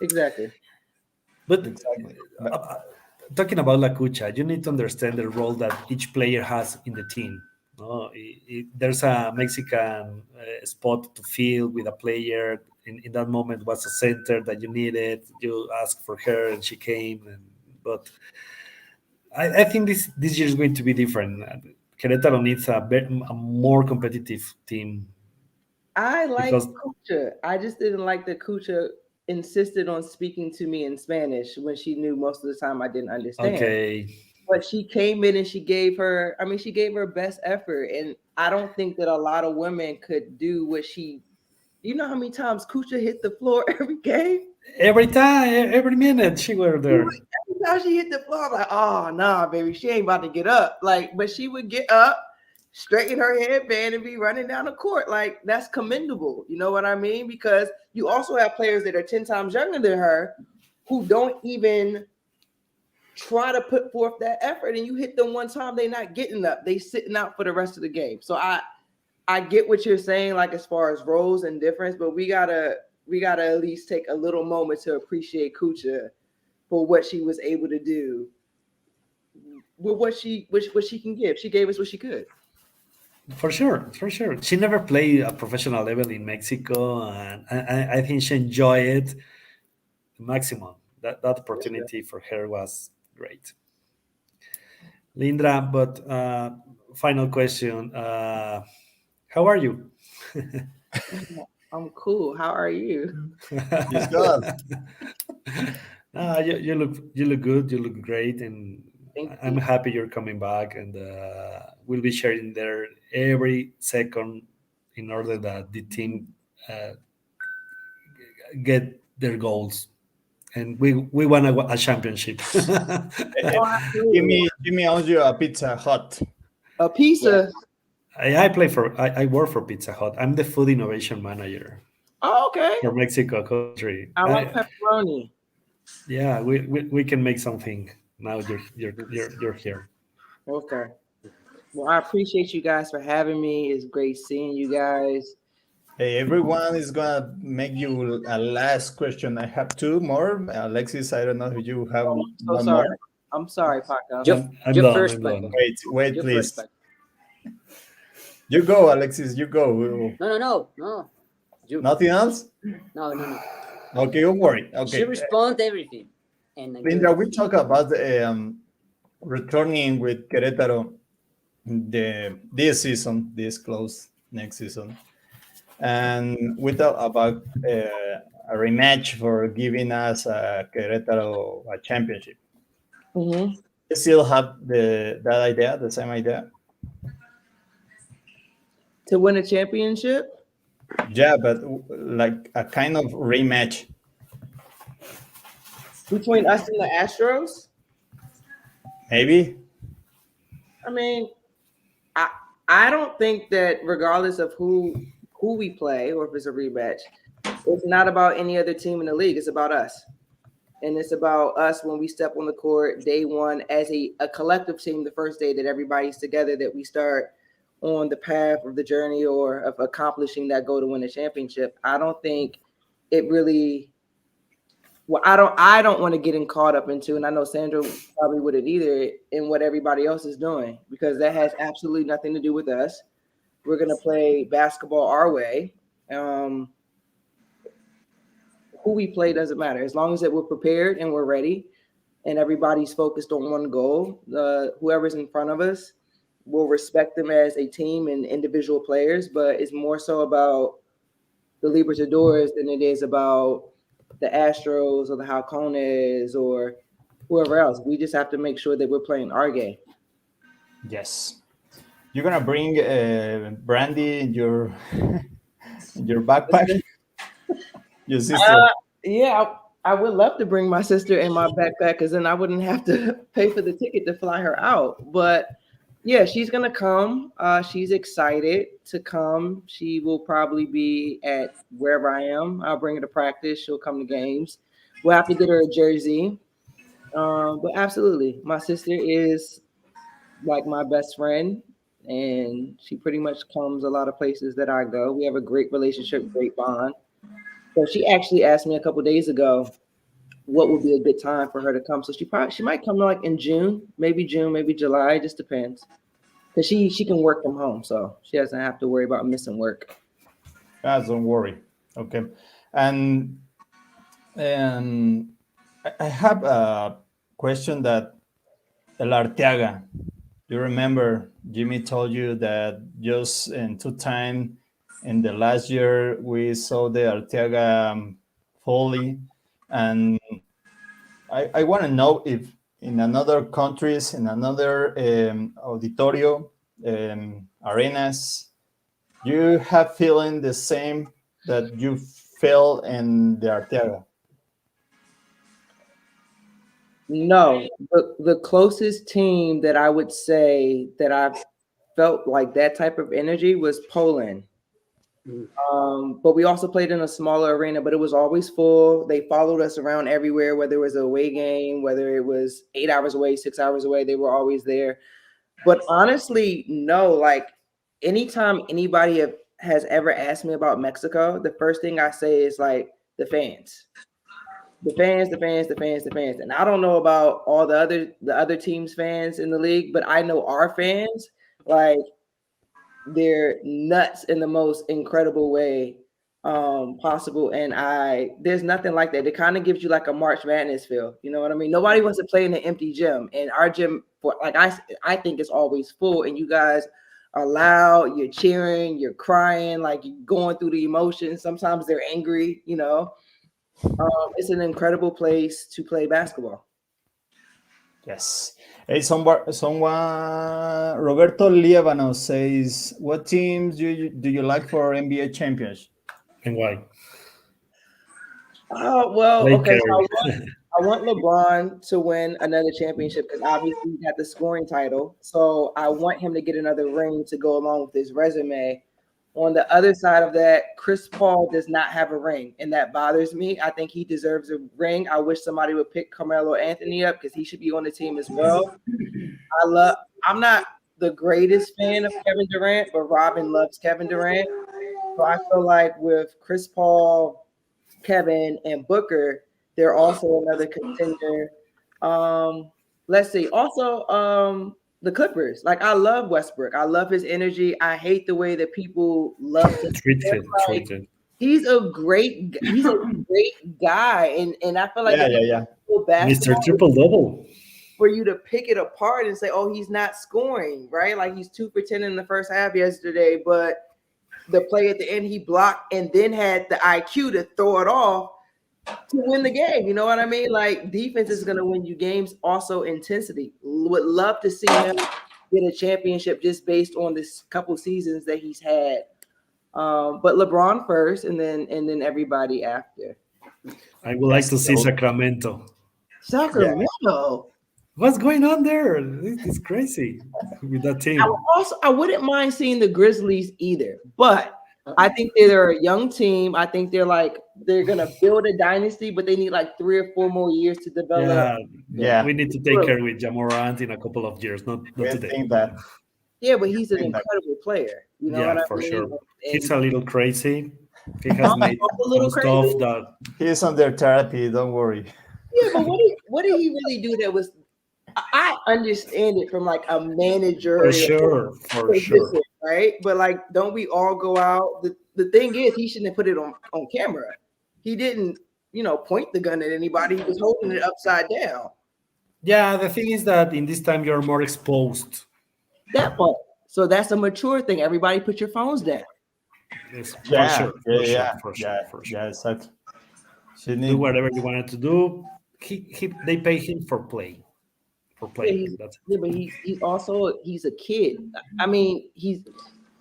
Exactly. But Exactly. talking about La Cucha, you need to understand the role that each player has in the team. No, there's a Mexican spot to fill with a player. In that moment, was a center that you needed. You asked for her, and she came. But I think this year is going to be different. Querétaro needs a more competitive team I like because Kucha. I just didn't like that Kucha insisted on speaking to me in Spanish when she knew most of the time I didn't understand. okay, But she came in and she gave her, I mean, she gave her best effort. And I don't think that a lot of women could do what she, you know how many times Kucha hit the floor every game? every time, every minute she were there. Every time she hit the floor, I'm like, oh, nah, baby, she ain't about to get up. Like, but she would get up, straighten her headband, and be running down the court. Like, that's commendable. You know what I mean? Because you also have players that are 10 times younger than her who don't even try to put forth that effort, and you hit them one time, they're not getting up. They sitting out for the rest of the game. So I get what you're saying, like as far as roles and difference, but we gotta at least take a little moment to appreciate Kucha for what she was able to do with what she can give. She gave us what she could. For sure, for sure. She never played a professional level in Mexico, and I think she enjoyed it maximum. That opportunity for her was great. Lyndra, but final question: how are you? I'm cool. How are you? He's good. You look good. You look great, and Thank I'm you. happy you're coming back. And we'll be sharing there every second in order that the team uh, get their goals, and we want a championship. Oh, absolutely. Jimmy owes you a Pizza Hut. A pizza. I work for Pizza Hut. I'm the food innovation manager Oh, okay. for Mexico country. I like pepperoni. Yeah, we can make something now. You're here. Okay. Well, I appreciate you guys for having me. It's great seeing you guys. Hey, everyone is gonna make you a last question. I have two more. Alexis, I don't know if you have Oh, I'm so one sorry. more. I'm sorry, Paco. I'm Your done. first, I'm Paco. done. Wait, Your please. first, Paco. You go, Alexis. You go. No. You. Nothing else? No. Okay, don't worry. She Okay, responds everything. And Lyndra, we talk about returning with Querétaro this season, this close next season, and we talk about a rematch for giving us Querétaro a championship. Mm-hmm. You still have that idea, the same idea? To win a championship? Yeah, but like a kind of rematch. Between us and the Astros? Maybe. I mean, I don't think that regardless of who we play or if it's a rematch, it's not about any other team in the league. It's about us. And it's about us when we step on the court day one as a collective team, the first day that everybody's together, that we start on the path of the journey or of accomplishing that goal to win a championship. I don't think it really, well, I don't want to get caught up into, and I know Sandra probably wouldn't either, in what everybody else is doing, because that has absolutely nothing to do with us. We're going to play basketball our way. Who we play doesn't matter. As long as that we're prepared and we're ready and everybody's focused on one goal, whoever's in front of us, we'll respect them as a team and individual players, but it's more so about the Libertadoras than it is about the Astros or the Halcones or whoever else. We just have to make sure that we're playing our game. Yes. You're gonna bring brandy in your in your backpack. Your sister. Yeah, I would love to bring my sister in my backpack because then I wouldn't have to pay for the ticket to fly her out. But yeah, she's gonna come. She's excited to come. She will probably be at wherever I am. I'll bring her to practice. She'll come to games. We'll have to get her a jersey. But absolutely, my sister is like my best friend. and she pretty much comes a lot of places that I go. We have a great relationship, great bond. So she actually asked me a couple days ago what would be a good time for her to come. So she might come like in June, maybe July, just depends. Because she can work from home, so she doesn't have to worry about missing work. Don't worry. Okay. And I have a question that El Arteaga, you remember Jimmy told you that just in 2 times in the last year we saw the Arteaga fully, and I want to know if in another countries, in another auditorio, arenas, you have feeling the same that you feel in the Arteaga. No, the closest team that I would say that I felt like that type of energy was Poland. But we also played in a smaller arena, but it was always full. They followed us around everywhere, whether it was a away game, whether it was 8 hours away, 6 hours away, they were always there. But honestly, no, like anytime anybody has ever asked me about Mexico, the first thing I say is like the fans. The fans. And I don't know about all the other teams' fans in the league, but I know our fans, like they're nuts in the most incredible way possible. And there's nothing like that. It kind of gives you like a March Madness feel. You know what I mean? Nobody wants to play in an empty gym. And our gym, I think it's always full. And you guys are loud, you're cheering, you're crying, like you're going through the emotions. Sometimes they're angry, you know. It's an incredible place to play basketball. Yes. Hey, someone Roberto Lievano says, what teams do you like for NBA champions? And why? Well, okay. So I want LeBron to win another championship because obviously he got the scoring title. So I want him to get another ring to go along with his resume. On the other side of that, Chris Paul does not have a ring, and that bothers me. I think he deserves a ring. I wish somebody would pick Carmelo Anthony up because he should be on the team as well. I'm not the greatest fan of Kevin Durant, but Robin loves Kevin Durant. So I feel like with Chris Paul, Kevin, and Booker, they're also another contender. Let's see. Also, the Clippers. Like I love Westbrook. I love his energy. I hate the way that people love to treat him. Like, he's a great guy, and I feel like Mr. Triple Double. For you to pick it apart and say, "Oh, he's not scoring," right? Like he's 2 for 10 in the first half yesterday, but the play at the end he blocked and then had the IQ to throw it off to win the game. You know what I mean? Like defense is going to win you games. Also intensity. Would love to see him get a championship just based on this couple seasons that he's had. But LeBron first, and then everybody after. I would like to see Sacramento. Sacramento. Yeah. What's going on there? It's crazy with that team. I wouldn't mind seeing the Grizzlies either, but I think they're a young team. I think they're gonna build a dynasty, but they need like 3 or 4 more years to develop. Yeah. We need to take care with Ja Morant in a couple of years, not today. Yeah, but he's an incredible player. You know what I mean? For sure. He's a little crazy. He has made some stuff that he's under therapy. Don't worry. Yeah, but what did he really do that was? I understand it from like a manager for sure, right? But like, don't we all go out? The thing is, he shouldn't have put it on camera. He didn't, point the gun at anybody. He was holding it upside down. Yeah, the thing is that in this time you're more exposed. That part. So that's a mature thing. Everybody, put your phones down. Yes, for sure. Yeah, exactly. Do whatever you wanted to do. They pay him for play. But he's a kid. I mean,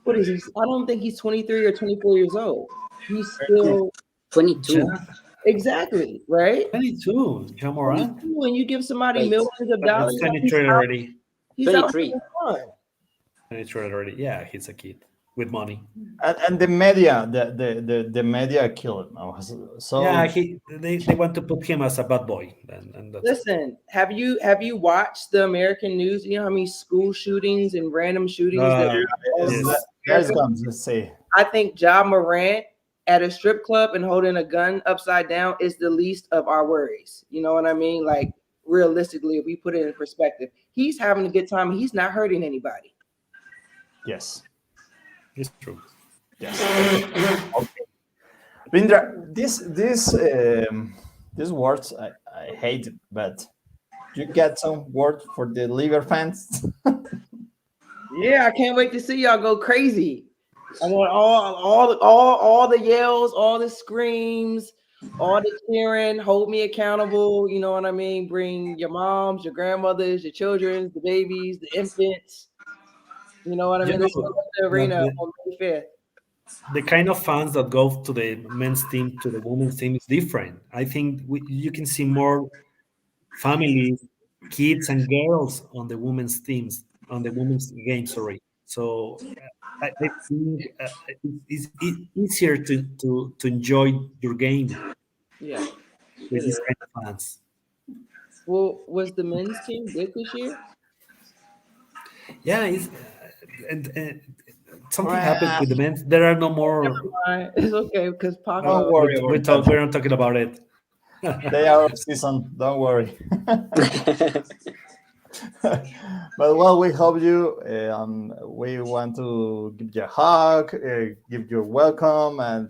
what is he? I don't think he's 23 or 24 years old. He's still 22. Yeah. Exactly, right? 22, Ja Morant. When you give somebody millions of dollars, he's 23 already. He's 23. 23 already. Yeah, he's a kid. with money. And the media, the media kill it now. So Yeah, they want to put him as a bad boy, and that's it. Listen, have you watched the American news? You know how many school shootings and random shootings that all yes, across there's America? guns. Let's say I think Ja Morant at a strip club and holding a gun upside down is the least of our worries. You know what I mean? Like realistically, if we put it in perspective, he's having a good time. He's not hurting anybody. yes, It's true. yes. Okay. Lyndra, these words I hate, but you get some word for the liver fans. Yeah, I can't wait to see y'all go crazy. I want all the yells, all the screams, all the cheering. Hold me accountable. You know what I mean? Bring your moms, your grandmothers, your children, the babies, the infants. You know what I You mean? know, Let's go to the arena the, on May 5th. the kind of fans that go to the men's team to the women's team is different. I think you can see more families, kids, and girls on the women's teams, on the women's game. Sorry. So I think it's easier to enjoy your game Yeah, with it these is. kind of fans. Well, was the men's team good this year? Yeah, and something happened Well, with the men. There are no Never more. mind. It's okay because don't Paco. worry about that. We're not talking about it. They are off season. Don't worry. But well, we hope you. We want to give you a hug, give you a welcome, and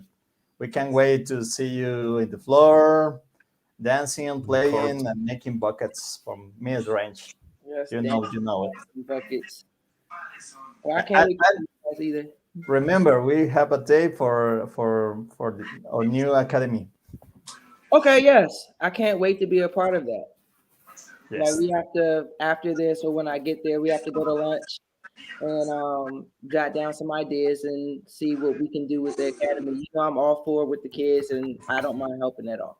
we can't wait to see you in the floor, dancing and The court. playing and making buckets from mid range. Yes, You damn know it. buckets. Well, I can't And, wait to see you guys either. remember, we have a day for our new academy. Okay, yes, I can't wait to be a part of that. Like Yes. we have to after this, or when I get there, we have to go to lunch and jot down some ideas and see what we can do with the academy. You know, I'm all for with the kids, and I don't mind helping at all.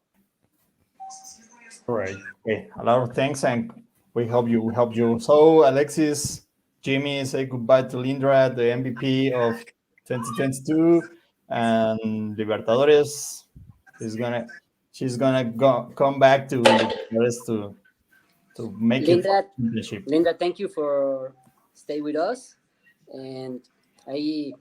All right. Okay. A lot of thanks, and we hope you. We help you. So, Alexis, Jimmy, say goodbye to Lyndra, the MVP of 2022, and Libertadores. She's gonna come back to Libertadores to make it for Linda, championship. Linda, thank you for stay with us, and I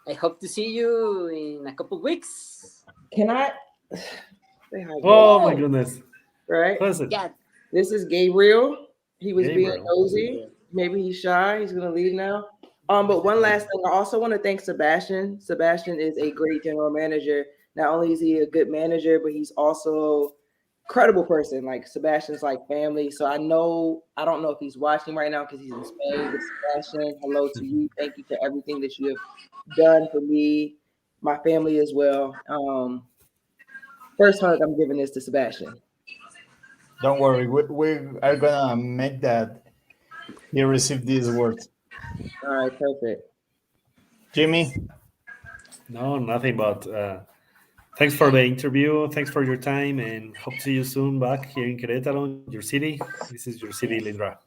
I hope to see you in a couple weeks. Can I say hi, Oh my Gabe? goodness. Right? Who is it? Yeah, This is Gabriel. He was being Gabriel. nosy. Maybe he's shy. He's gonna leave now. But one last thing, I also want to thank Sebastian. Sebastian is a great general manager. Not only is he a good manager, but he's also credible person. Like Sebastian's like family. So I don't know if he's watching right now because he's in Spain. But Sebastian, hello to you. Thank you for everything that you have done for me, my family as well. First hug I'm giving this to Sebastian. Don't worry, we are gonna make that he receive these words. All right, perfect. Jimmy, No, nothing but thanks for the interview. Thanks for your time, and hope to see you soon back here in Querétaro, your city. This is your city, Lyndra.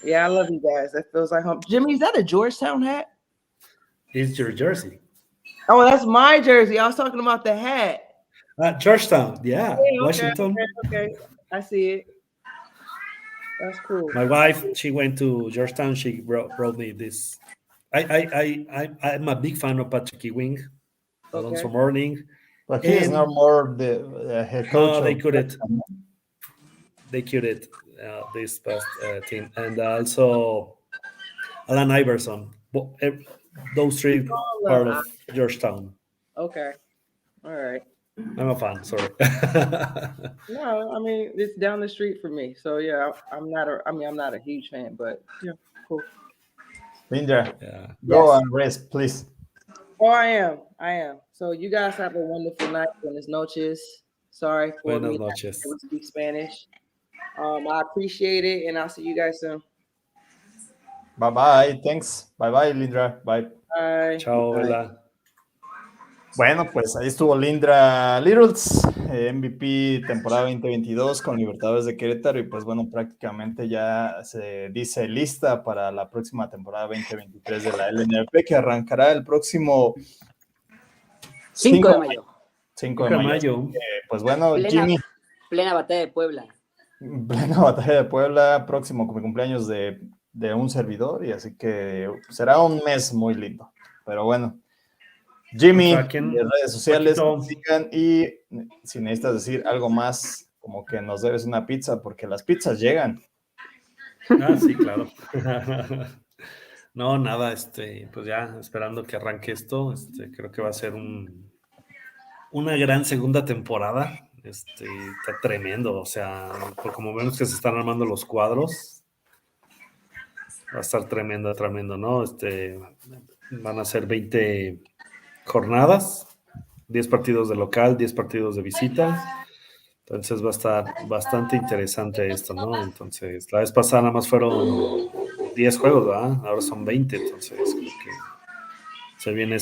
Yeah, I love you guys. That feels like home. Jimmy, is that a Georgetown hat? It's your jersey. Oh, that's my jersey. I was talking about the hat. Georgetown, yeah, Okay, Washington. okay. I see it. That's cool. My wife, she went to Georgetown. She brought me this. I'm a big fan of Patrick Ewing, Alonso Okay. Mourning. but he is And- not more the head coach. No, they of- couldn't. They cured this past team, and also Alan Iverson. Those three part of Georgetown. Okay. All right. I'm a fan. Sorry. No, I mean it's down the street for me. So yeah, I'm not a huge fan, but yeah, cool. Linda, Yeah. go Yes. and rest, please. Oh, I am. So you guys have a wonderful night. Buenas noches. Sorry for Buenas me not noches. being able to speak Spanish. I appreciate it, and I'll see you guys soon. Bye bye. Thanks. Bye bye, Linda. Bye. Bye. Ciao, Ella. Bueno, pues ahí estuvo Lyndra Littles, MVP temporada 2022 con Libertadores de Querétaro y pues bueno, prácticamente ya se dice lista para la próxima temporada 2023 de la LNBP que arrancará el próximo 5 de mayo. 5 de mayo. Pues bueno, Plena batalla de Puebla. Plena batalla de Puebla, próximo cumpleaños de un servidor y así que será un mes muy lindo. Pero bueno. Jimmy, en redes sociales, sigan y si necesitas decir algo más, como que nos debes una pizza, porque las pizzas llegan. Ah, sí, claro. No, nada, pues ya esperando que arranque esto, creo que va a ser una gran segunda temporada. Está tremendo, o sea, por como vemos que se están armando los cuadros, va a estar tremendo, ¿no? Van a ser 20 jornadas, 10 partidos de local, 10 partidos de visita. Entonces va a estar bastante interesante esto, ¿no? Entonces, la vez pasada nada más fueron 10 juegos, ¿verdad? Ahora son 20, entonces creo que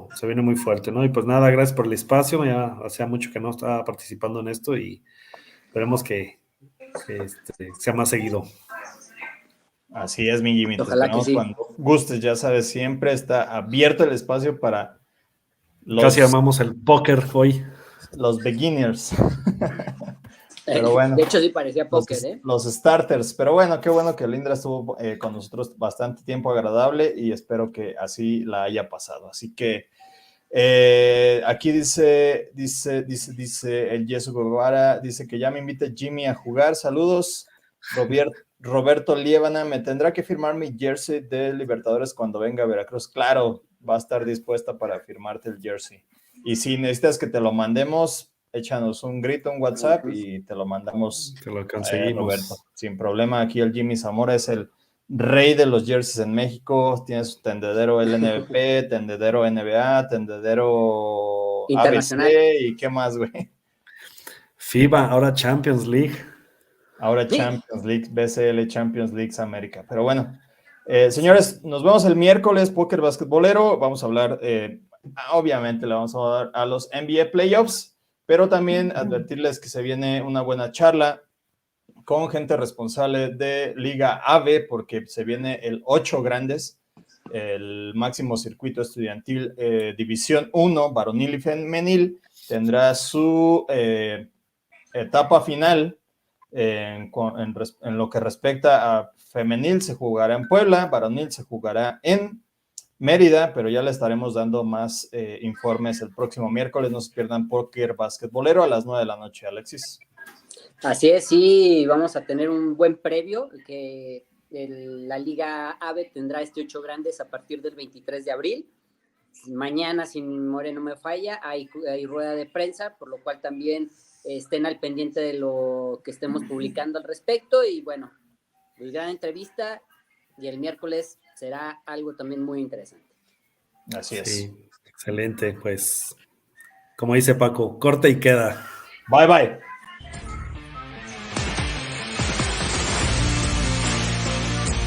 se viene muy fuerte, ¿no? Y pues nada, gracias por el espacio, ya hacía mucho que no estaba participando en esto y esperemos que sea más seguido. Así es, mi Jimmy. Ojalá que sí. Cuando gustes, ya sabes, siempre está abierto el espacio para casi llamamos el póker hoy. Los beginners. Pero bueno. De hecho, sí parecía póker, los starters. Pero bueno, qué bueno que Lyndra estuvo con nosotros bastante tiempo agradable y espero que así la haya pasado. Así que aquí dice el Yesu Guevara, dice que ya me invita Jimmy a jugar. Saludos. Roberto Liébana, me tendrá que firmar mi jersey de Libertadores cuando venga a Veracruz. Claro, va a estar dispuesta para firmarte el jersey. Y si necesitas que te lo mandemos, échanos un grito, un WhatsApp y te lo mandamos. Te lo conseguimos. Roberto. Sin problema, aquí el Jimmy Zamora es el rey de los jerseys en México. Tiene su tendedero LNBP, tendedero NBA, tendedero internacional. ABC y qué más, güey. FIBA, ahora Champions League. Ahora Champions League, BCL Champions League América. Pero bueno, señores, nos vemos el miércoles, Póker Basquetbolero. Vamos a hablar, obviamente le vamos a dar a los NBA Playoffs, pero también advertirles que se viene una buena charla con gente responsable de Liga AVE, porque se viene el 8 Grandes, el máximo circuito estudiantil, División 1, varonil y femenil, tendrá su etapa final. En lo que respecta a femenil se jugará en Puebla, varonil se jugará en Mérida, pero ya le estaremos dando más informes el próximo miércoles. No se pierdan Póker Basquetbolero a las 9 de la noche, Alexis. Así es, sí, vamos a tener un buen previo, que la Liga AVE tendrá 8 Grandes a partir del 23 de abril. Mañana, si mi memoria no me falla, hay rueda de prensa, por lo cual también estén al pendiente de lo que estemos publicando al respecto. Y bueno, pues gran entrevista y el miércoles será algo también muy interesante. Así es. Sí, excelente, pues como dice Paco, corta y queda. Bye bye.